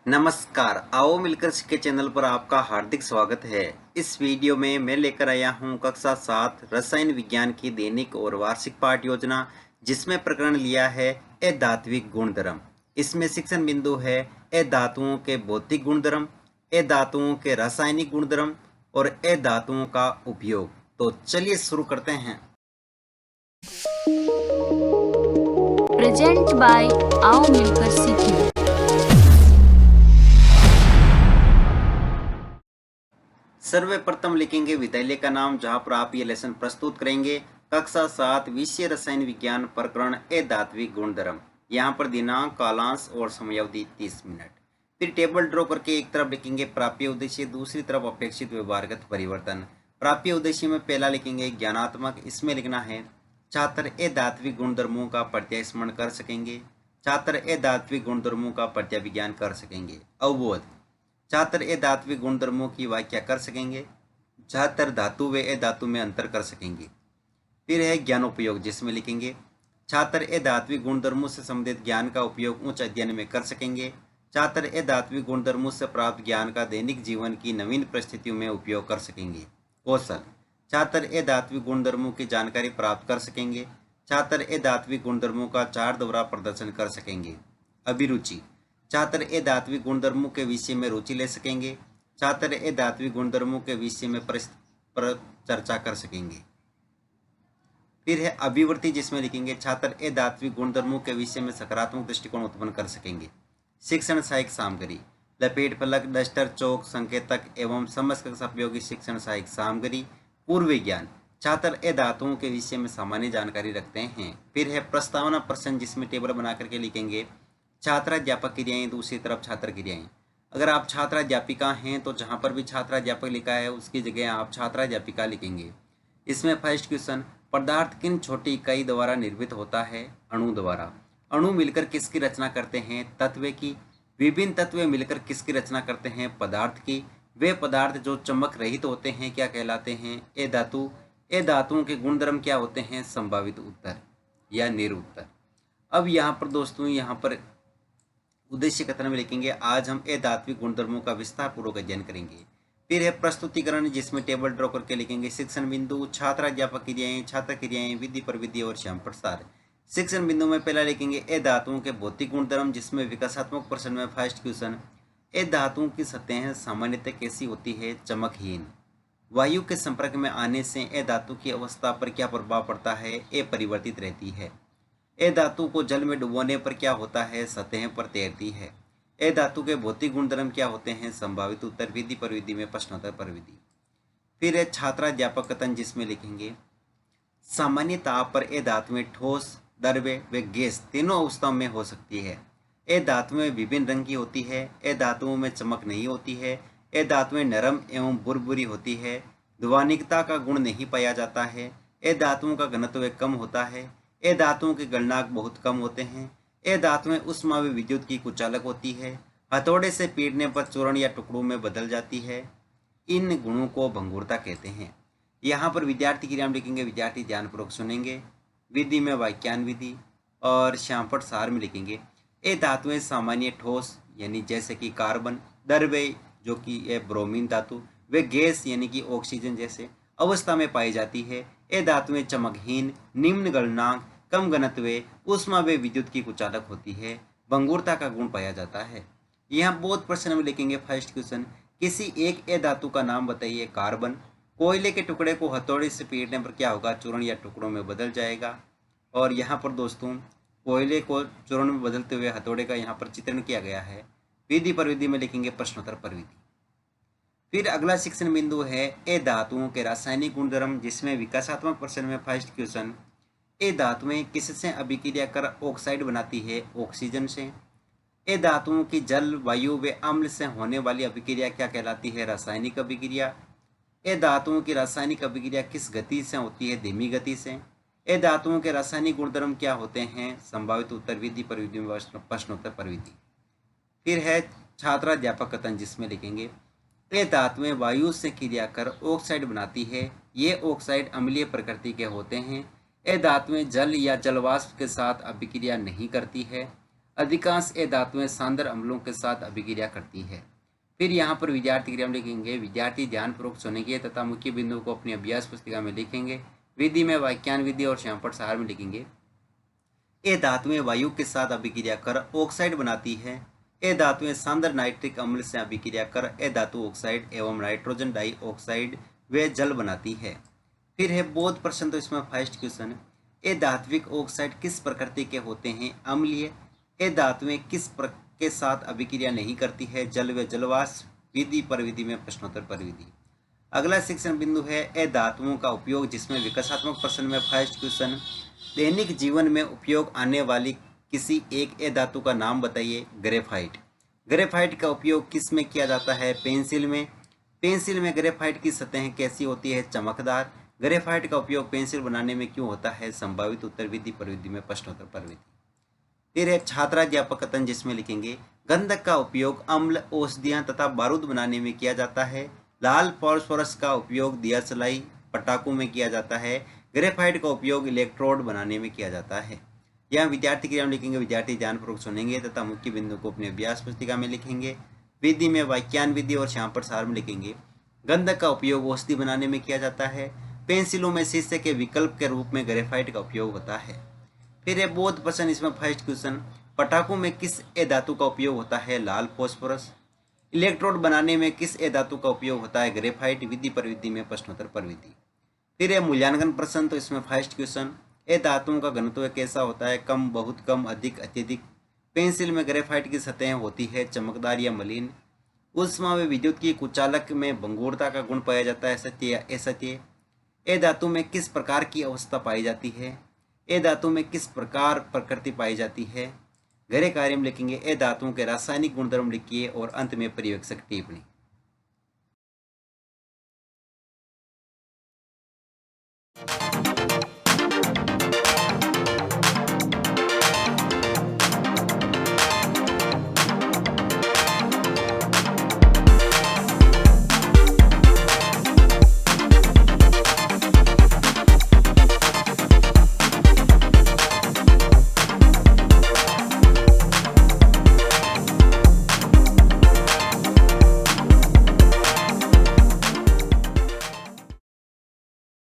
नमस्कार, आओ मिलकर सीखे चैनल पर आपका हार्दिक स्वागत है। इस वीडियो में मैं लेकर आया हूं कक्षा 7 रसायन विज्ञान की दैनिक और वार्षिक पाठ योजना, जिसमें प्रकरण लिया है अधात्विक गुणधर्म। इसमें शिक्षण बिंदु है अधातुओं के भौतिक गुणधर्म, अधातुओं के रासायनिक गुणधर्म और अधातुओं का उपयोग। तो चलिए शुरू करते हैं। प्रेजेंट बाय आओ मिलकर सीखें। सर्वप्रथम लिखेंगे विद्यालय का नाम, जहां पर आप ये लेसन प्रस्तुत करेंगे। कक्षा 7 विषय रसायन विज्ञान प्रकरण अधात्विक गुणधर्म। यहाँ पर दिनांक, कालांश और समयावधि 30 मिनट। फिर टेबल ड्रॉ करके एक तरफ लिखेंगे प्राप्य उद्देश्य, दूसरी तरफ अपेक्षित व्यवहारगत परिवर्तन। प्राप्य उद्देश्य में पहला लिखेंगे ज्ञानात्मक। इसमें लिखना है छात्र अधात्विक गुणधर्मों का प्रत्यय स्मरण कर सकेंगे। छात्र अधात्विक गुणधर्मों का प्रत्यय विज्ञान कर सकेंगे। अवबोध, छात्र अधात्विक गुणधर्मों की व्याख्या कर सकेंगे। छात्र धातु व अधातु में अंतर कर सकेंगे। फिर है ज्ञानोपयोग, जिसमें लिखेंगे छात्र अधात्विक गुणधर्मों से संबंधित ज्ञान का उपयोग उच्च अध्ययन में कर सकेंगे। छात्र अधात्विक गुणधर्मों से प्राप्त ज्ञान का दैनिक जीवन की नवीन परिस्थितियों में उपयोग कर सकेंगे। कौशल, छात्र अधात्विक गुणधर्मों की जानकारी प्राप्त कर सकेंगे। छात्र अधात्विक गुणधर्मों का चार्ट द्वारा प्रदर्शन कर सकेंगे। अभिरुचि, छात्र अधात्विक गुणधर्मों के विषय में रुचि ले सकेंगे। छात्र अधात्विक गुणधर्मों के विषय में पर चर्चा कर सकेंगे। फिर है अभिवृत्ति, जिसमें लिखेंगे छात्र अधात्विक गुणधर्मों के विषय में सकारात्मक दृष्टिकोण उत्पन्न कर सकेंगे। शिक्षण सहायक सामग्री, लपेट फलक, डस्टर, चौक, संकेतक एवं समकक्ष उपयोगी शिक्षण सहायक सामग्री। पूर्व ज्ञान, छात्र अधातुओं के विषय में सामान्य जानकारी रखते हैं। फिर है प्रस्तावना प्रश्न, जिसमें टेबल बना करके लिखेंगे छात्राध्यापक क्रियाएं, दूसरी तरफ छात्र क्रियाएं। अगर आप छात्राध्यापिका हैं तो जहां पर भी छात्राध्यापक लिखा है उसकी जगह आप छात्राध्यापिका लिखेंगे। इसमें फर्स्ट क्वेश्चन, पदार्थ किन छोटी इकाई द्वारा निर्मित होता है? अणु द्वारा। अणु मिलकर किसकी रचना करते हैं? तत्व की। विभिन्न तत्व मिलकर किसकी रचना करते हैं? पदार्थ की। वे पदार्थ जो चमक रहित होते हैं क्या कहलाते हैं? अधातु। अधातुओं के गुणधर्म क्या होते हैं? संभावित उत्तर या निरुत्तर। अब यहाँ पर दोस्तों, यहाँ पर उद्देश्य कथन में लिखेंगे आज हम अधात्विक गुणधर्मों का विस्तार पूर्वक अध्ययन करेंगे। फिर है प्रस्तुतिकरण, जिसमें टेबल ड्रॉ करके लिखेंगे शिक्षण बिंदु, छात्राध्यापक क्रियाएं, छात्र क्रियाएं, विधि प्रविधि और श्याम प्रसार। शिक्षण बिंदु में पहला लिखेंगे अधातुओं के भौतिक गुणधर्म, जिसमें विकासात्मक प्रश्न में फर्स्ट क्वेश्चन, अधातुओं की सतहें सामान्यतः कैसी होती है? चमकहीन। वायु के संपर्क में आने से अधातु की अवस्था पर क्या प्रभाव पड़ता है? अपरिवर्तित रहती है। अधातु को जल में डुबोने पर क्या होता है? सतह पर तैरती है। अधातु के भौतिक गुणधर्म क्या होते हैं? संभावित उत्तर, विधि प्रविधि में प्रश्नोत्तर प्रविधि। फिर है छात्राध्यापक कथन, जिसमें लिखेंगे सामान्य ताप पर अधातुएं ठोस, द्रव्य व गैस तीनों अवस्थाओं में हो सकती है। अधातुएं विभिन्न रंग की होती है। अधातुओं में चमक नहीं होती है। अधातुएं नरम एवं बुरबुरी होती है। ध्वनिकता का गुण नहीं पाया जाता है। अधातुओं का घनत्व कम होता है। अधातुओं के गलनांक बहुत कम होते हैं। अधातुएं ऊष्मा व विद्युत की कुचालक होती है। हथौड़े से पीटने पर चूर्ण या टुकड़ों में बदल जाती है। इन गुणों को भंगुरता कहते हैं। यहाँ पर विद्यार्थी की नाम लिखेंगे, विद्यार्थी ध्यानपूर्वक सुनेंगे। विधि में वाक्यान विधि और श्यामपट सार में लिखेंगे अधातुएं सामान्य ठोस यानी जैसे कि कार्बन, द्रव्य जो कि है ब्रोमीन धातु, वे गैस यानी कि ऑक्सीजन जैसे अवस्था में पाई जाती है। अधातुएं चमकहीन, निम्न गलनांक, कम घनत्व, ऊष्मा व विद्युत की कुचालक होती है। भंगुरता का गुण पाया जाता है। यहाँ बहुत प्रश्न में लिखेंगे फर्स्ट क्वेश्चन, किसी एक अधातु का नाम बताइए। कार्बन। कोयले के टुकड़े को हथौड़े से पीटने पर क्या होगा? चूर्ण या टुकड़ों में बदल जाएगा। और यहाँ पर दोस्तों कोयले को चूर्ण में बदलते हुए हथौड़े का यहाँ पर चित्रण किया गया है। विधि प्रविधि में लिखेंगे प्रश्नोत्तर प्रविधि। फिर अगला शिक्षण बिंदु है अधातुओं के रासायनिक गुणधर्म, जिसमें विकासात्मक प्रश्न में फर्स्ट क्वेश्चन, अधातुएं किससे अभिक्रिया कर ऑक्साइड बनाती है? ऑक्सीजन से। अधातुओं की जल, वायु व अम्ल से होने वाली अभिक्रिया क्या कहलाती है? रासायनिक अभिक्रिया। अधातुओं की रासायनिक अभिक्रिया किस गति से होती है? धीमी गति से। अधातुओं के रासायनिक गुणधर्म क्या होते हैं? संभावित उत्तर, विधि प्रविधि में प्रश्नोत्तर प्रविधि। फिर है छात्राध्यापक कथन, जिसमें लिखेंगे अधातुएं वायु से क्रिया कर ऑक्साइड बनाती है। ये ऑक्साइड अम्लीय प्रकृति के होते हैं। अधातुएं जल या जलवाष्प के साथ अभिक्रिया नहीं करती है। अधिकांश ए धातुएं सांद्र अम्लों के साथ अभिक्रिया करती है। फिर यहाँ पर विद्यार्थी क्रिया में लिखेंगे, विद्यार्थी ध्यानपूर्वक सुनेंगे तथा मुख्य बिंदुओं को अपनी अभ्यास पुस्तिका में लिखेंगे। विधि में वाक्यान विधि और श्यामपट सार में लिखेंगे। ए धातुएं वायु के साथ अभिक्रिया कर ऑक्साइड बनाती है। ए धातुएं सांद्र नाइट्रिक अम्ल से अभिक्रिया कर ए धातु ऑक्साइड एवं नाइट्रोजन डाइऑक्साइड व जल बनाती है। फिर है बोध प्रश्न, तो इसमें फर्स्ट क्वेश्चन, ए धात्विक ऑक्साइड किस प्रकृति के होते हैं? अम्लीय। ए धातुएं किस के साथ अभिक्रिया नहीं करती है? जल व जलवाष्प। विधि पर विधि में प्रश्नोत्तर पर विधि। अगला शिक्षण बिंदु है ए धातुओं का उपयोग, जिसमें विकासात्मक प्रश्न में फर्स्ट क्वेश्चन, दैनिक जीवन में उपयोग आने वाली किसी एक ए धातु का नाम बताइए। ग्रेफाइट। ग्रेफाइट का उपयोग किस में किया जाता है? पेंसिल में। पेंसिल में ग्रेफाइट की सतहें कैसी होती है? चमकदार। ग्रेफाइट का उपयोग पेंसिल बनाने में क्यों होता है? संभावित उत्तर। विधि पर विधि में प्रश्नोत्तर पर विधि। फिर है छात्राध्यापक कथन, जिसमें लिखेंगे, गंधक का उपयोग अम्ल, औषधियां तथा बारूद बनाने में किया जाता है। लाल फास्फोरस का उपयोग दिया सलाई, पटाखों में किया जाता है। ग्रेफाइट का उपयोग इलेक्ट्रोड बनाने में किया जाता है। यहाँ विद्यार्थी क्रिया में लिखेंगे, विद्यार्थी ध्यानपूर्वक सुनेंगे तथा मुख्य बिंदु को अपनी अभ्यास पुस्तिका में लिखेंगे। विधि में वाक्यान विधि और श्यामपट सार में लिखेंगे, गंधक का उपयोग औषधि बनाने में किया जाता है। पेंसिलों में शीशे के विकल्प के रूप में ग्रेफाइट का उपयोग होता है। फिर है बोध प्रश्न, इसमें फर्स्ट क्वेश्चन, पटाखों में किस ए धातु का उपयोग होता है? लाल फास्फोरस। इलेक्ट्रोड बनाने में किस ए धातु का उपयोग होता है? ग्रेफाइट। विधि पर विधि में प्रश्नोत्तर पर विधि। फिर है मूल्यांकन प्रश्न, तो इसमें फर्स्ट क्वेश्चन, ए धातुओं का घनत्व कैसा होता है? कम, बहुत कम, अधिक, अत्यधिक। पेंसिल में ग्रेफाइट की सतहें होती है चमकदार या मलिन। उष्मा व विद्युत की कुचालक में भंगुरता का गुण पाया जाता है, सत्य या असत्य। ए धातु में किस प्रकार की अवस्था पाई जाती है? ए धातु में किस प्रकार प्रकृति पाई जाती है? गहरे कार्य में लिखेंगे, ए धातुओं के रासायनिक गुणधर्म लिखिए और अंत में पर्यवेक्षक टिप्पणी।